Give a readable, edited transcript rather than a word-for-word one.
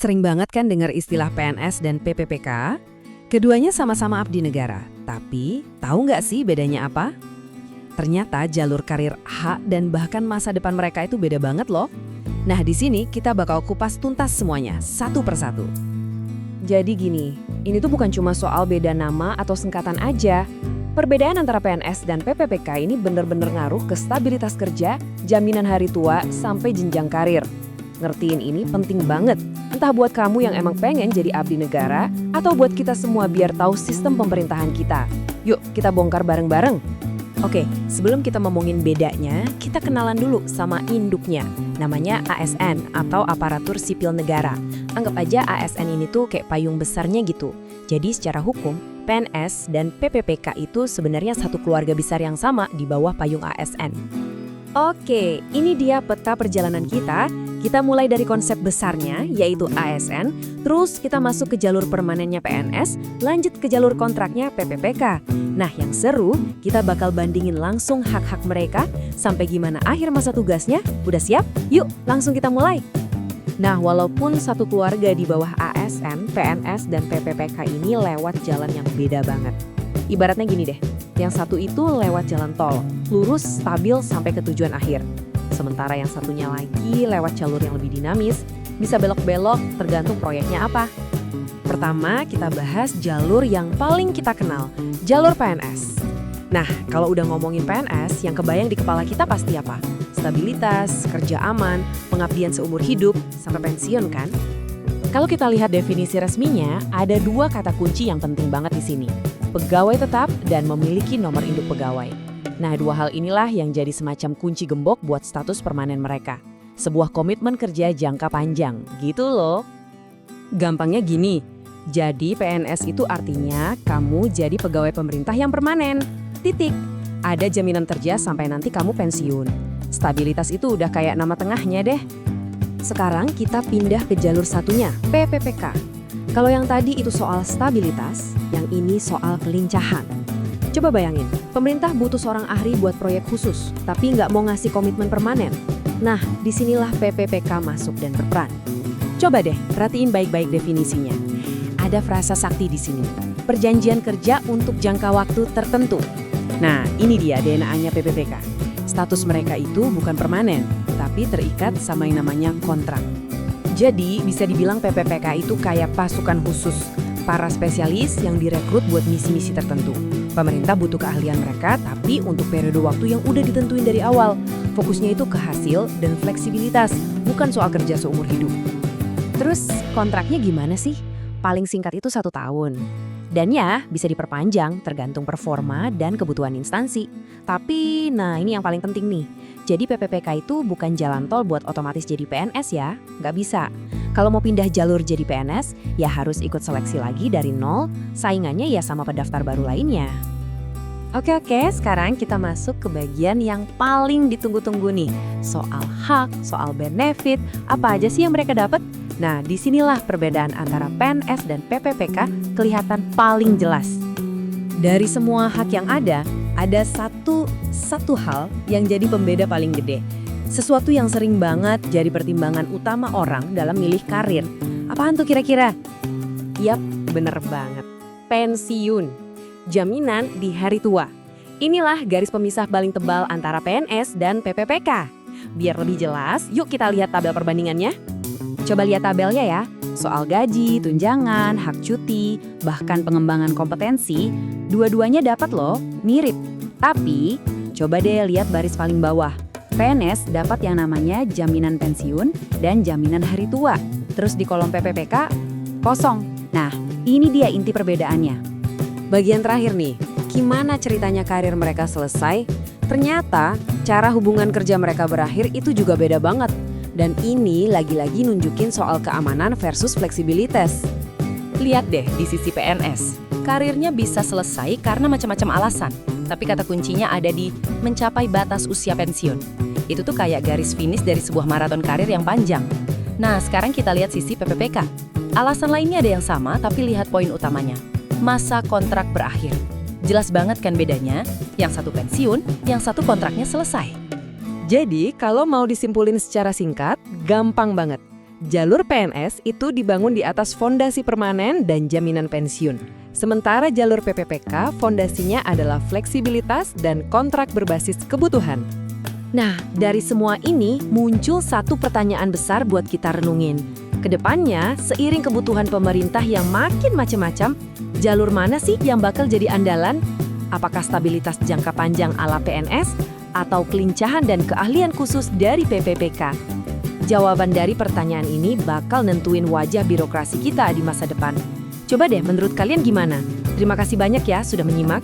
Sering banget kan dengar istilah PNS dan PPPK? Keduanya sama-sama abdi negara, tapi tahu nggak sih bedanya apa? Ternyata jalur karir hak dan bahkan masa depan mereka itu beda banget loh. Nah di sini kita bakal kupas tuntas semuanya, satu persatu. Jadi gini, ini tuh bukan cuma soal beda nama atau singkatan aja. Perbedaan antara PNS dan PPPK ini bener-bener ngaruh ke stabilitas kerja, jaminan hari tua, sampai jenjang karir. Ngertiin ini penting banget, entah buat kamu yang emang pengen jadi abdi negara, atau buat kita semua biar tahu sistem pemerintahan kita. Yuk, kita bongkar bareng-bareng. Oke, sebelum kita ngomongin bedanya, kita kenalan dulu sama induknya. Namanya ASN atau Aparatur Sipil Negara. Anggap aja ASN ini tuh kayak payung besarnya gitu. Jadi secara hukum, PNS dan PPPK itu sebenarnya satu keluarga besar yang sama di bawah payung ASN. Oke, ini dia peta perjalanan kita. Kita mulai dari konsep besarnya, yaitu ASN, terus kita masuk ke jalur permanennya PNS, lanjut ke jalur kontraknya PPPK. Nah, yang seru, kita bakal bandingin langsung hak-hak mereka, sampai gimana akhir masa tugasnya. Udah siap? Yuk, langsung kita mulai. Nah, walaupun satu keluarga di bawah ASN, PNS, dan PPPK ini lewat jalan yang beda banget. Ibaratnya gini deh, yang satu itu lewat jalan tol, lurus, stabil, sampai ke tujuan akhir. Sementara yang satunya lagi lewat jalur yang lebih dinamis, bisa belok-belok tergantung proyeknya apa. Pertama, kita bahas jalur yang paling kita kenal, jalur PNS. Nah, kalau udah ngomongin PNS, yang kebayang di kepala kita pasti apa? Stabilitas, kerja aman, pengabdian seumur hidup, sampai pensiun kan? Kalau kita lihat definisi resminya, ada dua kata kunci yang penting banget di sini. Pegawai tetap dan memiliki nomor induk pegawai. Nah, dua hal inilah yang jadi semacam kunci gembok buat status permanen mereka. Sebuah komitmen kerja jangka panjang, gitu loh. Gampangnya gini, jadi PNS itu artinya kamu jadi pegawai pemerintah yang permanen. Titik. Ada jaminan kerja sampai nanti kamu pensiun. Stabilitas itu udah kayak nama tengahnya deh. Sekarang kita pindah ke jalur satunya, PPPK. Kalau yang tadi itu soal stabilitas, yang ini soal kelincahan. Coba bayangin, pemerintah butuh seorang ahli buat proyek khusus, tapi nggak mau ngasih komitmen permanen. Nah, disinilah PPPK masuk dan berperan. Coba deh, perhatiin baik-baik definisinya. Ada frasa sakti di sini, perjanjian kerja untuk jangka waktu tertentu. Nah, ini dia DNA-nya PPPK. Status mereka itu bukan permanen, tapi terikat sama yang namanya kontrak. Jadi, bisa dibilang PPPK itu kayak pasukan khusus, para spesialis yang direkrut buat misi-misi tertentu. Pemerintah butuh keahlian mereka, tapi untuk periode waktu yang udah ditentuin dari awal. Fokusnya itu ke hasil dan fleksibilitas, bukan soal kerja seumur hidup. Terus kontraknya gimana sih? Paling singkat itu 1 tahun. Dan ya, bisa diperpanjang tergantung performa dan kebutuhan instansi. Tapi, nah ini yang paling penting nih. Jadi PPPK itu bukan jalan tol buat otomatis jadi PNS ya, nggak bisa. Kalau mau pindah jalur jadi PNS, ya harus ikut seleksi lagi dari nol, saingannya ya sama pendaftar baru lainnya. Oke, sekarang kita masuk ke bagian yang paling ditunggu-tunggu nih. Soal hak, soal benefit, apa aja sih yang mereka dapat? Nah, disinilah perbedaan antara PNS dan PPPK kelihatan paling jelas. Dari semua hak yang ada satu hal yang jadi pembeda paling gede. Sesuatu yang sering banget jadi pertimbangan utama orang dalam milih karir. Apaan tuh kira-kira? Yap, bener banget. Pensiun. Jaminan di hari tua. Inilah garis pemisah paling tebal antara PNS dan PPPK. Biar lebih jelas, yuk kita lihat tabel perbandingannya. Coba lihat tabelnya ya. Soal gaji, tunjangan, hak cuti, bahkan pengembangan kompetensi, dua-duanya dapat loh, mirip. Tapi, coba deh lihat baris paling bawah. PNS dapat yang namanya jaminan pensiun dan jaminan hari tua. Terus di kolom PPPK, kosong. Nah, ini dia inti perbedaannya. Bagian terakhir nih, gimana ceritanya karir mereka selesai? Ternyata, cara hubungan kerja mereka berakhir itu juga beda banget. Dan ini lagi-lagi nunjukin soal keamanan versus fleksibilitas. Lihat deh di sisi PNS, karirnya bisa selesai karena macam-macam alasan. Tapi kata kuncinya ada di mencapai batas usia pensiun. Itu tuh kayak garis finish dari sebuah maraton karir yang panjang. Nah, sekarang kita lihat sisi PPPK. Alasan lainnya ada yang sama, tapi lihat poin utamanya. Masa kontrak berakhir. Jelas banget kan bedanya, yang satu pensiun, yang satu kontraknya selesai. Jadi, kalau mau disimpulin secara singkat, gampang banget. Jalur PNS itu dibangun di atas fondasi permanen dan jaminan pensiun. Sementara jalur PPPK fondasinya adalah fleksibilitas dan kontrak berbasis kebutuhan. Nah, dari semua ini muncul satu pertanyaan besar buat kita renungin. Kedepannya, seiring kebutuhan pemerintah yang makin macam-macam, jalur mana sih yang bakal jadi andalan? Apakah stabilitas jangka panjang ala PNS atau kelincahan dan keahlian khusus dari PPPK? Jawaban dari pertanyaan ini bakal nentuin wajah birokrasi kita di masa depan. Coba deh, menurut kalian gimana? Terima kasih banyak ya sudah menyimak.